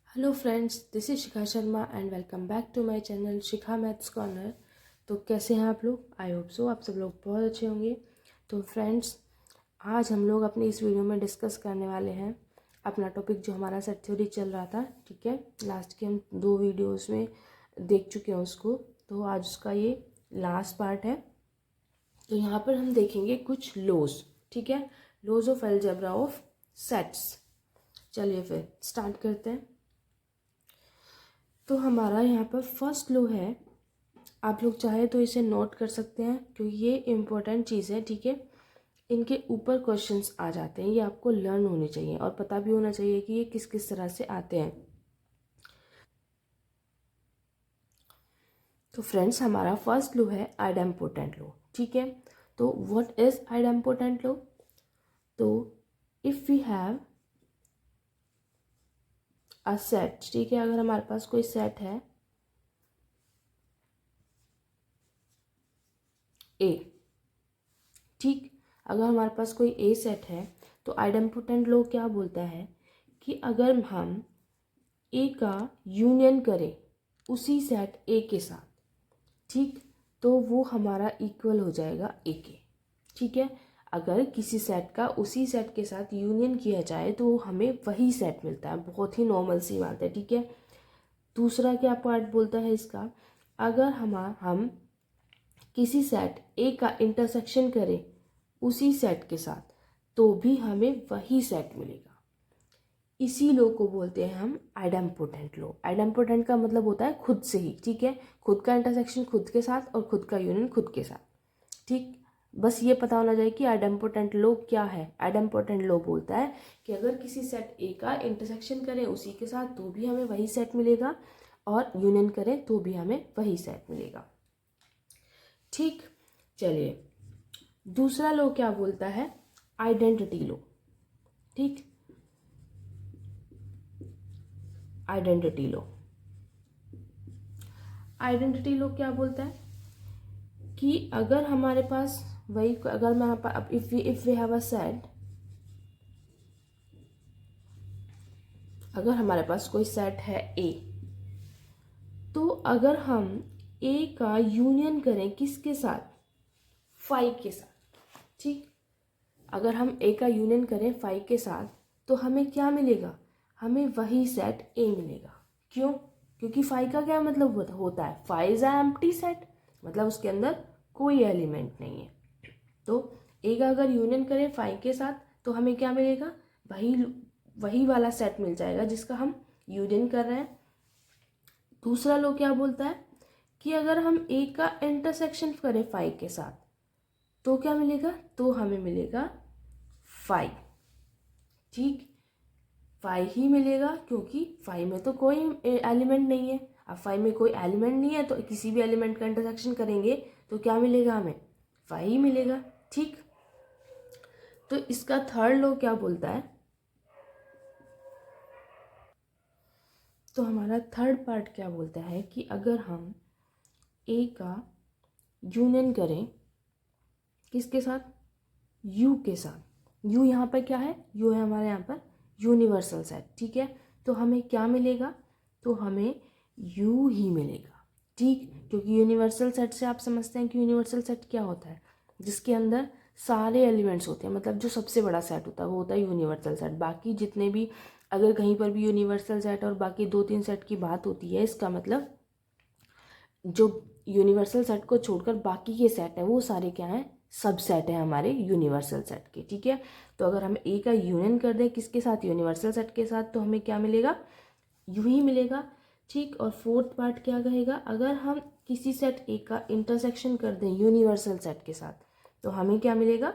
Hello friends, this is Shikha Sharma and welcome back to my channel Shikha maths corner. तो कैसे हैं आप लोग? आई होप सो आप सब लोग बहुत अच्छे होंगे। तो फ्रेंड्स, आज हम लोग अपनी इस वीडियो में डिस्कस करने वाले हैं अपना टॉपिक जो हमारा सेट थ्योरी चल रहा था। ठीक है, लास्ट के हम 2 वीडियोस में देख चुके हैं उसको, तो आज उसका ये लास्ट पार्ट है। तो यहाँ पर हम देखेंगे कुछ लॉज। ठीक है, laws of algebra of sets. चलिए फिर स्टार्ट करते हैं। तो हमारा यहाँ पर फर्स्ट लो है, आप लोग चाहे तो इसे नोट कर सकते हैं क्योंकि ये इम्पोर्टेंट चीज़ है। ठीक है, इनके ऊपर क्वेश्चंस आ जाते हैं, ये आपको लर्न होने चाहिए और पता भी होना चाहिए कि ये किस किस तरह से आते हैं। तो फ्रेंड्स, हमारा फर्स्ट लो है आइडेम्पोटेंट लो। ठीक है, तो व्हाट इज आइडेम्पोटेंट लो? तो if we have a set, ठीक है, अगर हमारे पास कोई सेट है ए, ठीक, अगर हमारे पास कोई ए सेट है तो आइडेम्पोटेंट लॉ क्या बोलता है कि अगर हम ए का यूनियन करें उसी सेट ए के साथ, ठीक, तो वो हमारा इक्वल हो जाएगा ए के। ठीक है, अगर किसी सेट का उसी सेट के साथ यूनियन किया जाए तो हमें वही सेट मिलता है। बहुत ही नॉर्मल सी बात है। ठीक है, दूसरा क्या पार्ट बोलता है इसका, अगर हम किसी सेट ए का इंटरसेक्शन करें उसी सेट के साथ तो भी हमें वही सेट मिलेगा। इसी लो को बोलते हैं हम आइडेम्पोटेंट लो। आइडेम्पोटेंट का मतलब होता है खुद से ही। ठीक है, खुद का इंटरसेक्शन खुद के साथ और खुद का यूनियन खुद के साथ। ठीक, बस ये पता होना चाहिए कि आइडेम्पोटेंट लो क्या है। आइडेम्पोटेंट लो बोलता है कि अगर किसी सेट ए का इंटरसेक्शन करें उसी के साथ तो भी हमें वही सेट मिलेगा और यूनियन करें तो भी हमें वही सेट मिलेगा। ठीक, चलिए दूसरा लो क्या बोलता है, आइडेंटिटी लो। ठीक, आइडेंटिटी लो, आइडेंटिटी लो क्या बोलता है कि अगर हमारे पास वही, अगर मैं अब if we have a set, अगर हमारे पास कोई सेट है ए, तो अगर हम ए का यूनियन करें किसके साथ, 5 के साथ, ठीक, अगर हम ए का यूनियन करें 5 के साथ तो हमें क्या मिलेगा, हमें वही सेट ए मिलेगा। क्यों? क्योंकि 5 का क्या मतलब होता है, 5 इज अ एम्प्टी सेट, मतलब उसके अंदर कोई एलिमेंट नहीं है। तो ए का अगर यूनियन करें 5 के साथ तो हमें क्या मिलेगा, वही वही वाला सेट मिल जाएगा जिसका हम यूनियन कर रहे हैं। दूसरा लो क्या बोलता है कि अगर हम ए का इंटरसेक्शन करें 5 के साथ तो क्या मिलेगा, तो हमें मिलेगा 5। ठीक, 5 ही मिलेगा क्योंकि 5 में तो कोई एलिमेंट नहीं है। अब 5 में कोई एलिमेंट नहीं है तो किसी भी एलिमेंट का इंटरसेक्शन करेंगे तो क्या मिलेगा, हमें 5 ही मिलेगा। ठीक, तो इसका थर्ड लॉ क्या बोलता है, तो हमारा थर्ड पार्ट क्या बोलता है कि अगर हम ए का यूनियन करें किसके साथ, यू के साथ, यू यहाँ पर क्या है, यू है हमारे यहाँ पर यूनिवर्सल सेट। ठीक है, तो हमें क्या मिलेगा, तो हमें यू ही मिलेगा। ठीक, क्योंकि यूनिवर्सल सेट से आप समझते हैं कि यूनिवर्सल सेट क्या होता है, जिसके अंदर सारे एलिमेंट्स होते हैं, मतलब जो सबसे बड़ा सेट होता है वो होता है यूनिवर्सल सेट। बाकी जितने भी, अगर कहीं पर भी यूनिवर्सल सेट और बाकी 2-3 सेट की बात होती है, इसका मतलब जो यूनिवर्सल सेट को छोड़कर बाकी के सेट हैं वो सारे क्या हैं, सब सेट हैं हमारे यूनिवर्सल सेट के। ठीक है, तो अगर हम ए का यूनियन कर दें किसके साथ, यूनिवर्सल सेट के साथ, तो हमें क्या मिलेगा, यू ही मिलेगा। ठीक, और फोर्थ पार्ट क्या कहेगा, अगर हम किसी सेट ए का इंटरसेक्शन कर दें यूनिवर्सल सेट के साथ तो हमें क्या मिलेगा,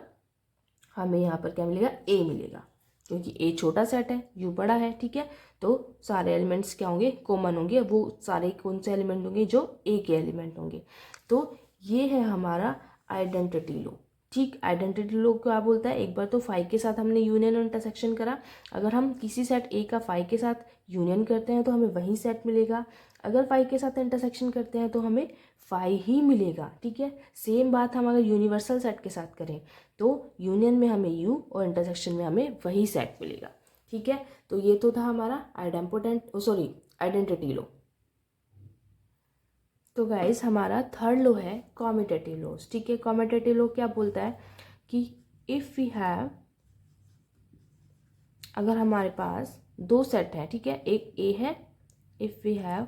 हमें यहाँ पर क्या मिलेगा, ए मिलेगा, क्योंकि ए छोटा सेट है यू बड़ा है। ठीक है, तो सारे एलिमेंट्स क्या होंगे, कॉमन होंगे। वो सारे कौन से एलिमेंट होंगे, जो ए के एलिमेंट होंगे। तो ये है हमारा आइडेंटिटी लो। ठीक, आइडेंटिटी लो क्या बोलता है, एक बार तो 5 के साथ हमने यूनियन और इंटरसेक्शन करा, अगर हम किसी सेट ए का 5 के साथ यूनियन करते हैं तो हमें वही सेट मिलेगा, अगर 5 के साथ इंटरसेक्शन करते हैं तो हमें 5 ही मिलेगा। ठीक है, सेम बात हम अगर यूनिवर्सल सेट के साथ करें तो यूनियन में हमें यू और इंटरसेक्शन में हमें वही सेट मिलेगा। ठीक है, तो ये तो था हमारा आइडेंटिटी लॉ। तो गाइस हमारा थर्ड लॉ है कॉम्यूटेटिव लॉज। ठीक है, कॉम्यूटेटिव लॉ क्या बोलता है कि इफ वी हैव, अगर हमारे पास दो सेट है, ठीक है, एक ए है, if we have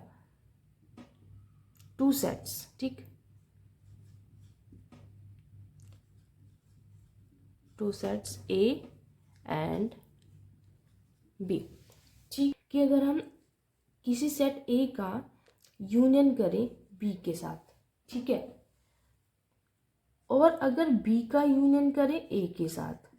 two sets, ठीक, two sets A and B, ठीक, कि अगर हम किसी सेट ए का यूनियन करें बी के साथ, ठीक है, और अगर बी का यूनियन करें ए के साथ,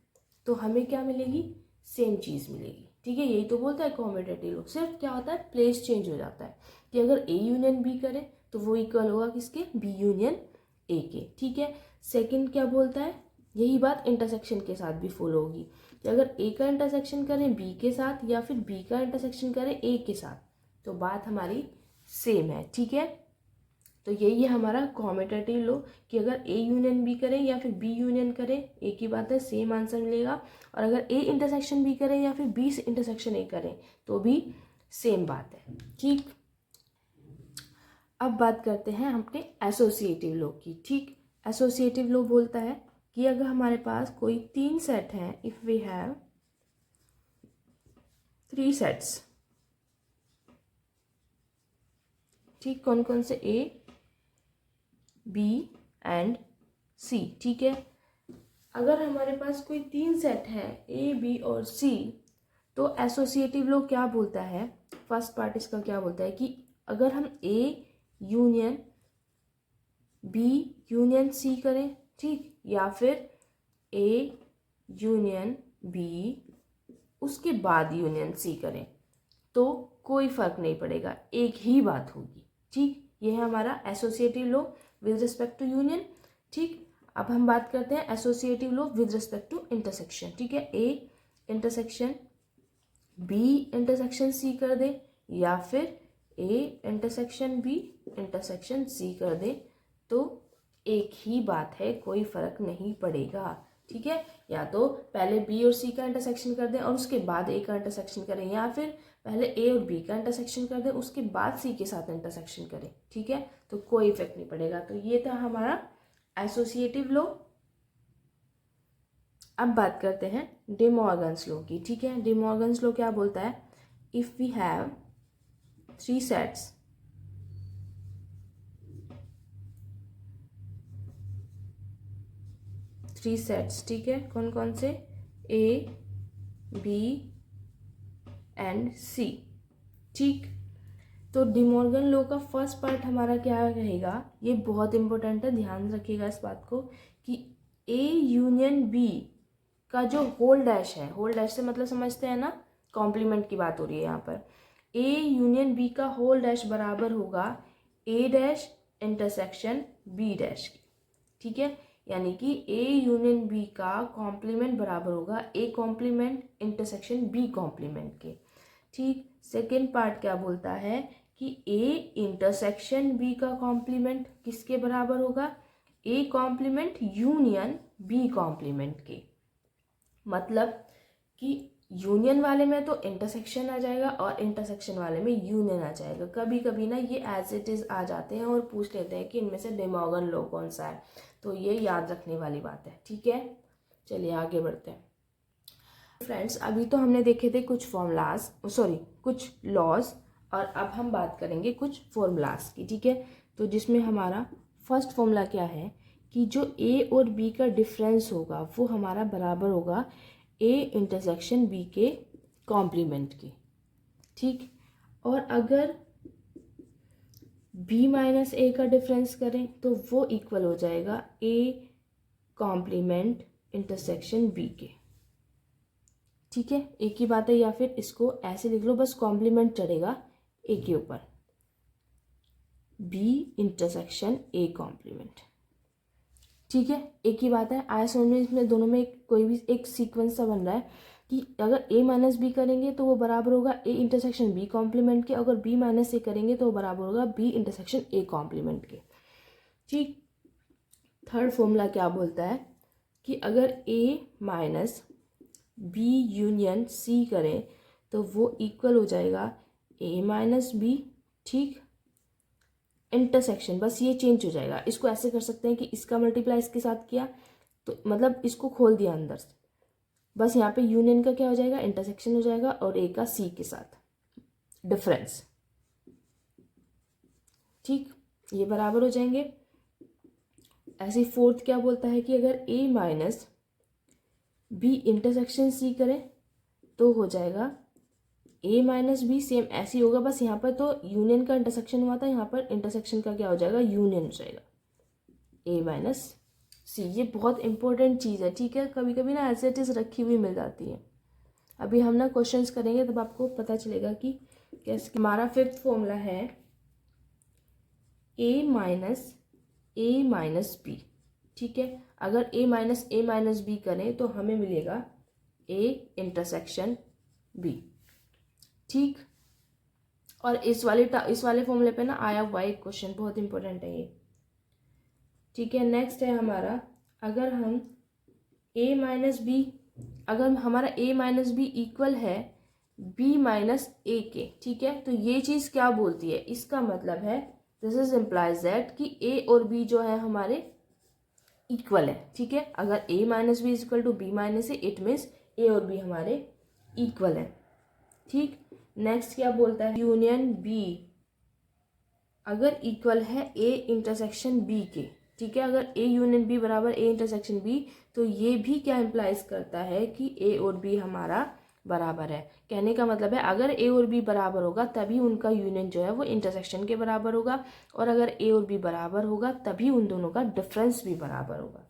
तो हमें क्या मिलेगी, सेम चीज़ मिलेगी। ठीक है, यही तो बोलता है कॉम्यूटेटिव लॉ। सिर्फ क्या होता है, प्लेस चेंज हो जाता है कि अगर ए यूनियन बी करे तो वो इक्वल होगा किसके, बी यूनियन ए के। ठीक है, सेकंड क्या बोलता है, यही बात इंटरसेक्शन के साथ भी फॉलो होगी कि अगर ए का इंटरसेक्शन करें बी के साथ या फिर बी का इंटरसेक्शन करें ए के साथ, तो बात हमारी सेम है। ठीक है, तो यही है हमारा कॉम्यूटेटिव लॉ कि अगर ए यूनियन बी करें या फिर बी यूनियन करें, एक ही बात है, सेम आंसर मिलेगा। और अगर ए इंटरसेक्शन बी करें या फिर बी से इंटरसेक्शन ए करें तो भी सेम बात है। ठीक, अब बात करते हैं अपने एसोसिएटिव लॉ की। ठीक, एसोसिएटिव लॉ बोलता है कि अगर हमारे पास कोई तीन सेट हैं, if we have three sets, ठीक, कौन कौन से, ए बी एंड सी। ठीक है, अगर हमारे पास कोई तीन सेट है ए बी और सी, तो एसोसिएटिव लॉ क्या बोलता है, फर्स्ट पार्ट इसका क्या बोलता है कि अगर हम A union B union C करें, ठीक, या फिर ए यूनियन बी उसके बाद यूनियन सी करें, तो कोई फर्क नहीं पड़ेगा, एक ही बात होगी। ठीक, ये है हमारा associative law with respect to union. ठीक, अब हम बात करते हैं associative law with respect to intersection. ठीक है, A intersection B intersection C कर दे या फिर A intersection B intersection C कर दे, तो एक ही बात है, कोई फर्क नहीं पड़ेगा। ठीक है, या तो पहले बी और सी का इंटरसेक्शन कर दें और उसके बाद ए का इंटरसेक्शन करें, या फिर पहले ए और बी का इंटरसेक्शन कर दें उसके बाद सी के साथ इंटरसेक्शन करें। ठीक है, तो कोई इफेक्ट नहीं पड़ेगा। तो ये था हमारा एसोसिएटिव लॉ। अब बात करते हैं डे मॉर्गन्स लॉ की। ठीक है, डे मॉर्गन्स लॉ क्या बोलता है, if we have three sets, three sets, ठीक है, कौन कौन से, ए बी एंड सी। ठीक, तो डे मॉर्गन लॉ का फर्स्ट पार्ट हमारा क्या रहेगा, ये बहुत इंपॉर्टेंट है, ध्यान रखिएगा इस बात को कि ए यूनियन बी का जो होल डैश है, होल डैश से मतलब समझते हैं ना, कॉम्प्लीमेंट की बात हो रही है यहाँ पर, ए यूनियन बी का होल डैश बराबर होगा A dash intersection B dash की। ठीक है, यानी कि ए यूनियन बी का कॉम्प्लीमेंट बराबर होगा A complement intersection B complement के। ठीक, सेकेंड पार्ट क्या बोलता है कि ए इंटरसेक्शन बी का कॉम्प्लीमेंट किसके बराबर होगा, A complement union B complement के। मतलब कि यूनियन वाले में तो इंटरसेक्शन आ जाएगा और इंटरसेक्शन वाले में यूनियन आ जाएगा। कभी कभी ना ये एज इट इज़ आ जाते हैं और पूछ लेते हैं कि इनमें से डे मॉर्गन लॉ कौन सा है, तो ये याद रखने वाली बात है। ठीक है, चलिए आगे बढ़ते हैं। फ्रेंड्स, अभी तो हमने देखे थे कुछ फॉर्मूलाज, कुछ लॉज, और अब हम बात करेंगे कुछ फॉर्मूलाज की। ठीक है, तो जिसमें हमारा फर्स्ट फॉर्मूला क्या है कि जो ए और बी का डिफरेंस होगा वो हमारा बराबर होगा ए इंटरसेक्शन बी के कॉम्प्लीमेंट के। ठीक, और अगर बी माइनस ए का डिफरेंस करें तो वो इक्वल हो जाएगा ए कॉम्प्लीमेंट इंटरसेक्शन बी के। ठीक है, एक ही बात है, या फिर इसको ऐसे लिख लो, बस कॉम्प्लीमेंट चढ़ेगा ए के ऊपर, बी इंटरसेक्शन ए कॉम्प्लीमेंट। ठीक है, एक ही बात है, आया समझ में, इसमें दोनों में कोई भी एक सीक्वेंस सा बन रहा है कि अगर ए माइनस बी करेंगे तो वो बराबर होगा ए इंटरसेक्शन बी कॉम्प्लीमेंट के, अगर बी माइनस ए करेंगे तो वो बराबर होगा बी इंटरसेक्शन ए कॉम्प्लीमेंट के। ठीक, थर्ड फॉर्मूला क्या बोलता है कि अगर ए माइनस बी यूनियन सी करें तो वो इक्वल हो जाएगा a माइनस बी, ठीक, इंटरसेक्शन, बस ये चेंज हो जाएगा। इसको ऐसे कर सकते हैं कि इसका मल्टीप्लाई इसके साथ किया तो मतलब इसको खोल दिया अंदर से, बस यहाँ पे यूनियन का क्या हो जाएगा, इंटरसेक्शन हो जाएगा, और ए का सी के साथ डिफरेंस, ठीक, ये बराबर हो जाएंगे। ऐसे ही फोर्थ क्या बोलता है कि अगर ए माइनस बी इंटरसेक्शन सी करें तो हो जाएगा ए माइनस बी, सेम ऐसे ही होगा, बस यहाँ पर तो यूनियन का इंटरसेक्शन हुआ था, यहाँ पर इंटरसेक्शन का क्या हो जाएगा, यूनियन हो जाएगा, ए माइनस सी। ये बहुत इंपॉर्टेंट चीज़ है, ठीक है, कभी कभी ना एज इट इज़ रखी हुई मिल जाती है। अभी हम ना क्वेश्चंस करेंगे तब आपको पता चलेगा कि कैसे। हमारा फिफ्थ फॉर्मूला है ए माइनस बी, ठीक है। अगर ए माइनस बी करें तो हमें मिलेगा ए इंटरसेक्शन बी, ठीक। और इस वाले फॉर्मूले पे ना आया हुआ एक क्वेश्चन बहुत इंपॉर्टेंट है ये, ठीक है। नेक्स्ट है हमारा, अगर हम a माइनस बी, अगर हमारा a माइनस बी इक्वल है b माइनस ए के, ठीक है, तो ये चीज़ क्या बोलती है, इसका मतलब है दिस इज इम्प्लाइज दैट कि a और b जो है हमारे इक्वल है, ठीक है। अगर a minus B is equal to B minus A, it means a और b हमारे इक्वल है, ठीक। नेक्स्ट क्या बोलता है, यूनियन b अगर इक्वल है a इंटरसेक्शन b के, ठीक है। अगर a यूनियन b बराबर a इंटरसेक्शन b, तो ये भी क्या इम्प्लाइज करता है कि a और b हमारा बराबर है। कहने का मतलब है अगर a और b बराबर होगा तभी उनका यूनियन जो है वो इंटरसेक्शन के बराबर होगा, और अगर a और b बराबर होगा तभी उन दोनों का डिफरेंस भी बराबर होगा,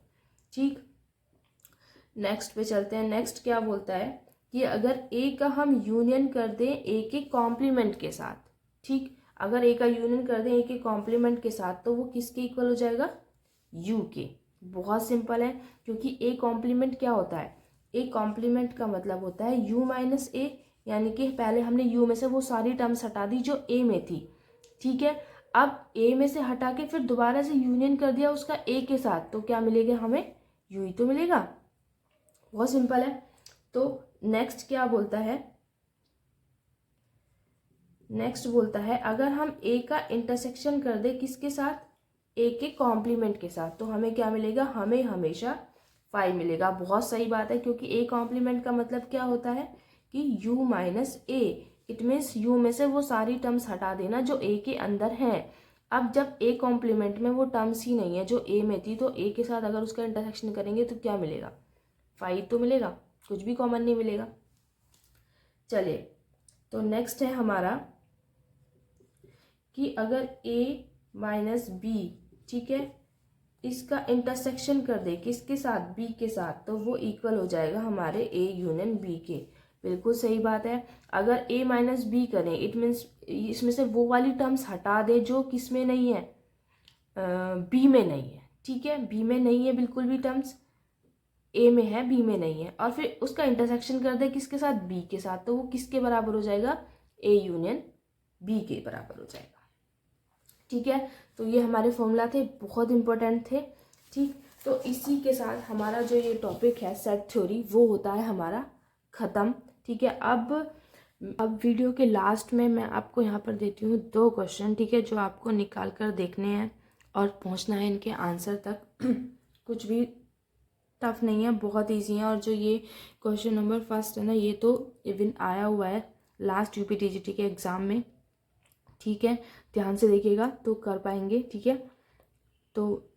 ठीक। नेक्स्ट पे चलते हैं। नेक्स्ट क्या बोलता है कि अगर a का हम यूनियन कर दें a के कॉम्प्लीमेंट के साथ, ठीक, अगर a का यूनियन कर दें a के कॉम्प्लीमेंट के साथ तो वो किसके इक्वल हो जाएगा, u के। बहुत सिंपल है, क्योंकि a कॉम्प्लीमेंट क्या होता है, a कॉम्प्लीमेंट का मतलब होता है u माइनस ए, यानी कि पहले हमने u में से वो सारी टर्म्स हटा दी जो a में थी, ठीक है। अब a में से हटा के फिर दोबारा से यूनियन कर दिया उसका a के साथ, तो क्या मिलेगा हमें, u ही तो मिलेगा। बहुत सिंपल है। तो नेक्स्ट क्या बोलता है, नेक्स्ट बोलता है अगर हम a का इंटरसेक्शन कर दे किसके साथ, a के कॉम्प्लीमेंट के साथ, तो हमें क्या मिलेगा, हमें हमेशा 5 मिलेगा। बहुत सही बात है, क्योंकि a कॉम्प्लीमेंट का मतलब क्या होता है कि u minus A, it means u में से वो सारी टर्म्स हटा देना जो a के अंदर हैं। अब जब a कॉम्प्लीमेंट में वो टर्म्स ही नहीं है जो a में थी, तो a के साथ अगर उसका इंटरसेक्शन करेंगे तो क्या मिलेगा, 5 तो मिलेगा, कुछ भी कॉमन नहीं मिलेगा। चलिए, तो नेक्स्ट है हमारा कि अगर a माइनस बी, ठीक है, इसका इंटरसेक्शन कर दे किसके साथ, b के साथ, तो वो इक्वल हो जाएगा हमारे a यूनियन b के। बिल्कुल सही बात है। अगर a माइनस बी करें, इट मीन्स इसमें से वो वाली टर्म्स हटा दे जो किस में नहीं है, b में नहीं है, ठीक है, b में नहीं है बिल्कुल भी टर्म्स, a में है b में नहीं है, और फिर उसका इंटरसेक्शन कर दे किसके साथ, b के साथ, तो वो किसके बराबर हो जाएगा, a यूनियन b के बराबर हो जाएगा, ठीक है। तो ये हमारे फॉर्मूला थे, बहुत इंपॉर्टेंट थे, ठीक। तो इसी के साथ हमारा जो ये टॉपिक है सेट थ्योरी वो होता है हमारा ख़त्म, ठीक है। अब वीडियो के लास्ट में मैं आपको यहाँ पर देती हूँ 2 क्वेश्चन, ठीक है, जो आपको निकाल कर देखने हैं और पहुँचना है इनके आंसर तक। कुछ भी टफ नहीं है, बहुत ईजी है। और जो ये क्वेश्चन नंबर फर्स्ट है ना, ये तो इवन आया हुआ है लास्ट यूपीटीजीटी के एग्ज़ाम में, ठीक है, ध्यान से देखिएगा तो कर पाएंगे, ठीक है। तो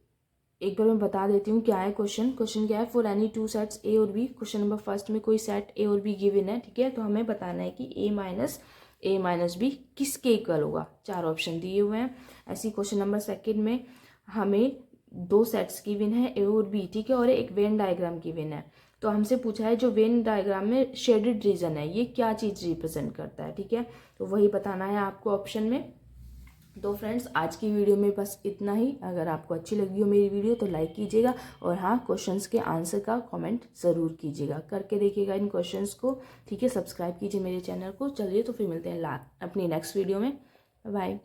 एक बार मैं बता देती हूँ क्या है क्वेश्चन। क्वेश्चन क्या है, फॉर एनी 2 सेट्स ए और बी, क्वेश्चन नंबर फर्स्ट में कोई सेट ए और बी गिवन है, ठीक है, तो हमें बताना है कि ए माइनस बी किसके इक्वल होगा। 4 ऑप्शन दिए हुए हैं। ऐसी क्वेश्चन नंबर सेकंड में हमें 2 सेट्स गिवन है ए और बी, ठीक है, और एक वेन डायग्राम गिवन है। तो हमसे पूछा है जो वेन डायग्राम में शेडेड रीजन है ये क्या चीज़ रिप्रेजेंट करता है, ठीक है, तो वही बताना है आपको ऑप्शन में। तो फ्रेंड्स, आज की वीडियो में बस इतना ही। अगर आपको अच्छी लगी हो मेरी वीडियो तो लाइक कीजिएगा, और हाँ, क्वेश्चंस के आंसर का कमेंट ज़रूर कीजिएगा, करके देखिएगा इन क्वेश्चंस को, ठीक है। सब्सक्राइब कीजिए मेरे चैनल को। चलिए, तो फिर मिलते हैं अपनी नेक्स्ट वीडियो में। बाय।